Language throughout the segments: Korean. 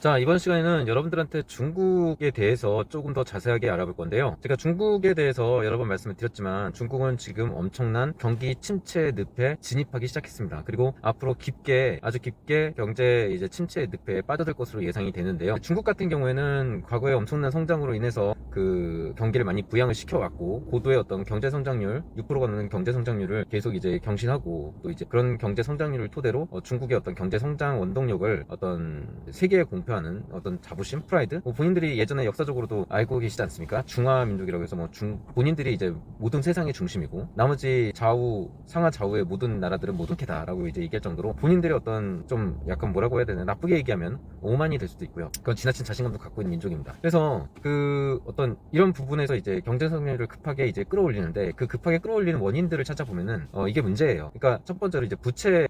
자, 이번 시간에는 여러분들한테 중국에 대해서 조금 더 자세하게 알아볼 건데요. 제가 중국에 대해서 여러 번 말씀을 드렸지만 중국은 지금 엄청난 경기 침체 늪에 진입하기 시작했습니다. 그리고 앞으로 아주 깊게 경제 이제 침체 늪에 빠져들 것으로 예상이 되는데요. 중국 같은 경우에는 과거에 엄청난 성장으로 인해서 그 경기를 많이 부양을 시켜왔고 고도의 어떤 경제 성장률 6%가 넘는 경제 성장률을 계속 이제 경신하고 또 이제 그런 경제 성장률을 토대로 중국의 어떤 경제 성장 원동력을 어떤 세계에 공표하는 어떤 자부심, 프라이드, 본인들이 예전에 역사적으로도 알고 계시지 않습니까? 중화민족이라고 해서 본인들이 이제 모든 세상의 중심이고 나머지 상하 좌우의 모든 나라들은 모든 개다라고 이제 얘기할 정도로 본인들의 어떤 좀 약간 뭐라고 해야 되나 나쁘게 얘기하면 오만이 될 수도 있고요. 그건 지나친 자신감도 갖고 있는 민족입니다. 그래서 그 어떤 이런 부분에서 이제 경제 성장률을 급하게 이제 끌어올리는데 그 급하게 끌어올리는 원인들을 찾아보면은 이게 문제예요. 그러니까 첫 번째로 이제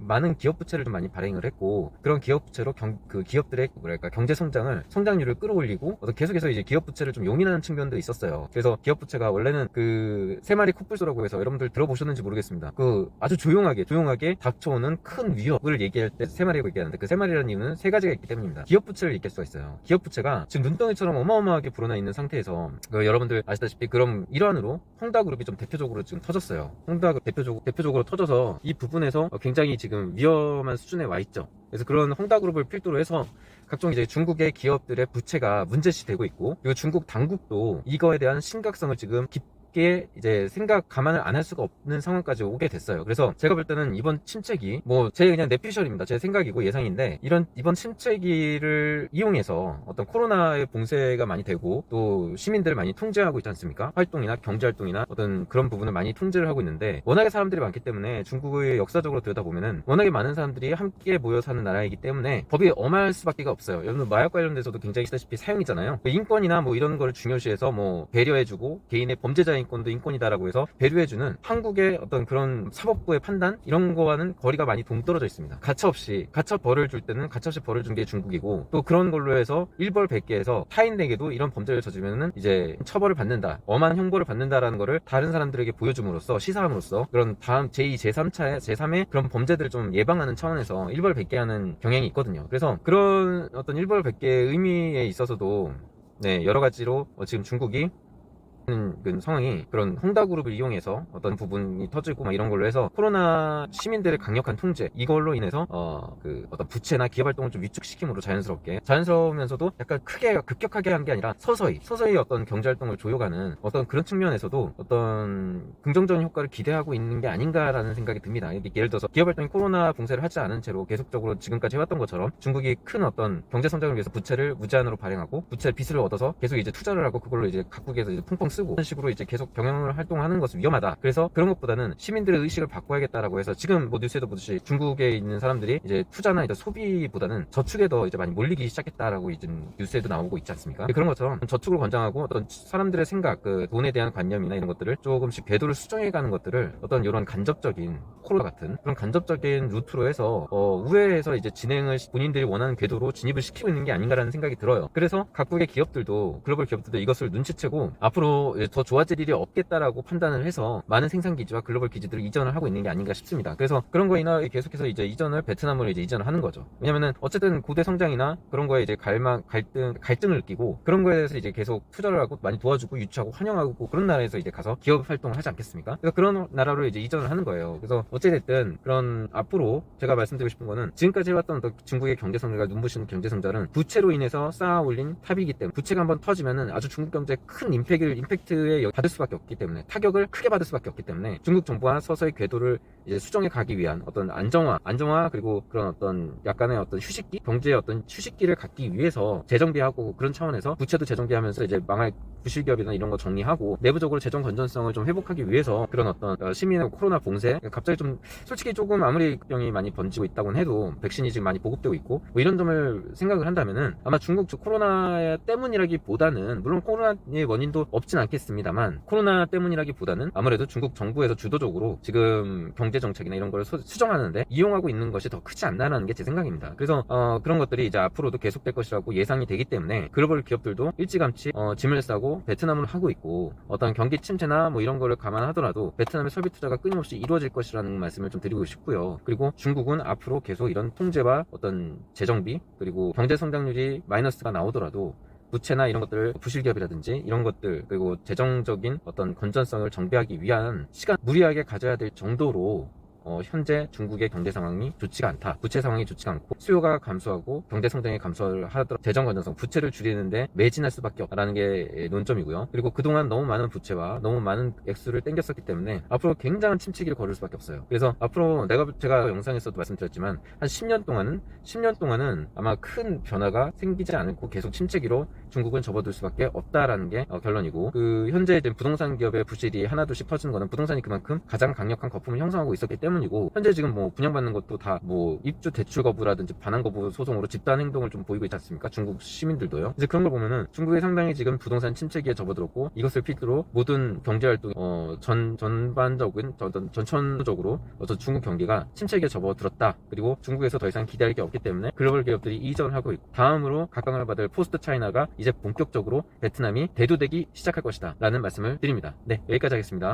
많은 기업 부채를 좀 많이 발행을 했고 그런 기업 부채로 그 기업들의 경제 성장률을 끌어올리고 계속해서 이제 기업 부채를 좀 용인하는 측면도 있었어요. 그래서 기업 부채가 원래는 그 세 마리 코뿔소라고 해서 여러분들 들어보셨는지 모르겠습니다. 그 아주 조용하게 닥쳐오는 큰 위협을 얘기할 때 세 마리라고 얘기하는데 그 세 마리라는 이유는 세 가지가 있기 때문입니다. 기업 부채를 얘기할 수가 있어요. 기업 부채가 지금 눈덩이처럼 어마어마하게 불어나 있는 상태에서 여러분들 아시다시피 그럼 일환으로 헝다그룹이 좀 대표적으로 지금 터졌어요. 헝다그룹 대표적으로 터져서 이 부분에서 굉장히 지금 위험한 수준에 와 있죠. 그래서 그런 헝다그룹을 필두로 해서 각종 이제 중국의 기업들의 부채가 문제시되고 있고 그리고 중국 당국도 이거에 대한 심각성을 지금 깊게 이제 감안을 안 할 수가 없는 상황까지 오게 됐어요. 그래서 제가 볼 때는 이번 침체기 제 그냥 내피셜입니다. 제 생각이고 예상인데 이번 침체기를 이용해서 어떤 코로나의 봉쇄가 많이 되고 또 시민들을 많이 통제하고 있지 않습니까? 활동이나 경제 활동이나 어떤 그런 부분을 많이 통제를 하고 있는데 워낙에 사람들이 많기 때문에 중국의 역사적으로 들여다보면은 워낙에 많은 사람들이 함께 모여 사는 나라이기 때문에 법이 엄할 수밖에 없어요. 여러분 마약 관련돼서도 굉장히 있다시피 사형이잖아요. 인권이나 이런 걸 중요시해서 배려해주고 개인의 범죄자 인권도 인권이다라고 해서 배려해주는 한국의 어떤 그런 사법부의 판단 이런 거와는 거리가 많이 동떨어져 있습니다. 가차없이 벌을 줄 때는 가차없이 벌을 준 게 중국이고 또 그런 걸로 해서 일벌백계해서 타인에게도 이런 범죄를 저지르면은 이제 처벌을 받는다, 엄한 형벌을 받는다라는 거를 다른 사람들에게 보여줌으로써 시사함으로써 그런 다음 제2, 제3의 그런 범죄들을 좀 예방하는 차원에서 일벌백계하는 경향이 있거든요. 그래서 그런 어떤 일벌백계의 의미에 있어서도 여러 가지로 지금 중국이 그 상황이 그런 헝다그룹을 이용해서 어떤 부분이 터지고 이런 걸로 해서 코로나 시민들의 강력한 통제 이걸로 인해서 그 어떤 부채나 기업 활동을 좀 위축시킴으로 자연스러우면서도 약간 크게 급격하게 한 게 아니라 서서히 어떤 경제 활동을 조여가는 어떤 그런 측면에서도 어떤 긍정적인 효과를 기대하고 있는 게 아닌가라는 생각이 듭니다. 예를 들어서 기업 활동이 코로나 봉쇄를 하지 않은 채로 계속적으로 지금까지 해왔던 것처럼 중국이 큰 어떤 경제 성장을 위해서 부채를 무제한으로 발행하고 빚을 얻어서 계속 이제 투자를 하고 그걸로 이제 각국에서 이제 펑펑 쓰고 이런 식으로 이제 계속 경영을 활동하는 것은 위험하다. 그래서 그런 것보다는 시민들의 의식을 바꿔야겠다라고 해서 지금 뉴스에도 보듯이 중국에 있는 사람들이 이제 투자나 이제 소비보다는 저축에 더 이제 많이 몰리기 시작했다라고 이제 뉴스에도 나오고 있지 않습니까? 그런 것처럼 저축을 권장하고 어떤 사람들의 생각, 그 돈에 대한 관념이나 이런 것들을 조금씩 궤도를 수정해가는 것들을 어떤 이런 간접적인 코로나 같은 그런 간접적인 루트로 해서 우회해서 이제 본인들이 원하는 궤도로 진입을 시키고 있는 게 아닌가라는 생각이 들어요. 그래서 각국의 기업들도 글로벌 기업들도 이것을 눈치채고 앞으로 더 좋아질 일이 없겠다라고 판단을 해서 많은 생산 기지와 글로벌 기지들을 이전을 하고 있는 게 아닌가 싶습니다. 그래서 그런 거이나 계속해서 이제 베트남으로 이제 이전을 하는 거죠. 왜냐면은 어쨌든 고대 성장이나 그런 거에 이제 갈등을 느끼고 그런 거에 대해서 이제 계속 투자를 하고 많이 도와주고 유치하고 환영하고 그런 나라에서 이제 가서 기업 활동을 하지 않겠습니까? 그래서 그런 나라로 이제 이전을 하는 거예요. 그래서 어찌됐든 그런 앞으로 제가 말씀드리고 싶은 거는 지금까지 해왔던 중국의 경제 성장과 눈부시는 경제 성장은 부채로 인해서 쌓아 올린 탑이기 때문에 부채가 한번 터지면은 아주 중국 경제에 큰 임팩트에 받을 수밖에 없기 때문에 타격을 크게 받을 수밖에 없기 때문에 중국 정부와 서서히 궤도를 이제 수정해 가기 위한 어떤 안정화 그리고 그런 어떤 약간의 어떤 경제의 어떤 휴식기를 갖기 위해서 재정비하고 그런 차원에서 부채도 재정비하면서 이제 망할 부실기업이나 이런 거 정리하고 내부적으로 재정 건전성을 좀 회복하기 위해서 그런 어떤 시민의 코로나 봉쇄 갑자기 좀 솔직히 조금 아무리 병이 많이 번지고 있다고는 해도 백신이 지금 많이 보급되고 있고 이런 점을 생각을 한다면은 아마 중국 코로나 때문이라기보다는 물론 코로나의 원인도 없진 않겠습니다만 코로나 때문이라기보다는 아무래도 중국 정부에서 주도적으로 지금 경제 정책이나 이런 걸 수정하는데 이용하고 있는 것이 더 크지 않나라는 게 제 생각입니다. 그래서 그런 것들이 이제 앞으로도 계속될 것이라고 예상이 되기 때문에 글로벌 기업들도 일찌감치 짐을 싸고 투자도 베트남으로 하고 있고 어떤 경기 침체나 뭐 이런 거를 감안하더라도 베트남의 설비 투자가 끊임없이 이루어질 것이라는 말씀을 좀 드리고 싶고요. 그리고 중국은 앞으로 계속 이런 통제와 어떤 재정비 그리고 경제 성장률이 마이너스가 나오더라도 부채나 이런 것들, 부실기업이라든지 이런 것들, 그리고 재정적인 어떤 건전성을 정비하기 위한 시간 무리하게 가져야 될 정도로 현재 중국의 경제 상황이 좋지가 않다. 부채 상황이 좋지가 않고 수요가 감소하고 경제 성장이 감소를 하더라도 재정 건전성, 부채를 줄이는데 매진할 수밖에 없다는 게 논점이고요. 그리고 그동안 너무 많은 부채와 너무 많은 액수를 땡겼었기 때문에 앞으로 굉장한 침체기를 걸을 수밖에 없어요. 그래서 앞으로 제가 영상에서도 말씀드렸지만 한 10년 동안은 아마 큰 변화가 생기지 않고 계속 침체기로 중국은 접어들 수밖에 없다라는 게 결론이고, 그 현재 이제 부동산 기업의 부실이 하나둘씩 퍼지는 거는 부동산이 그만큼 가장 강력한 거품을 형성하고 있었기 때문이고, 현재 지금 뭐 분양받는 것도 다 뭐 입주 대출 거부라든지 반환 거부 소송으로 집단 행동을 좀 보이고 있지 않습니까? 중국 시민들도요. 이제 그런 걸 보면은 중국이 상당히 지금 부동산 침체기에 접어들었고, 이것을 필두로 모든 경제 활동이 전천적으로 어떤 중국 경기가 침체기에 접어들었다. 그리고 중국에서 더 이상 기대할 게 없기 때문에 글로벌 기업들이 이전을 하고 있고, 다음으로 각광을 받을 포스트 차이나가 이제 본격적으로 베트남이 대두되기 시작할 것이다 라는 말씀을 드립니다. 네, 여기까지 하겠습니다.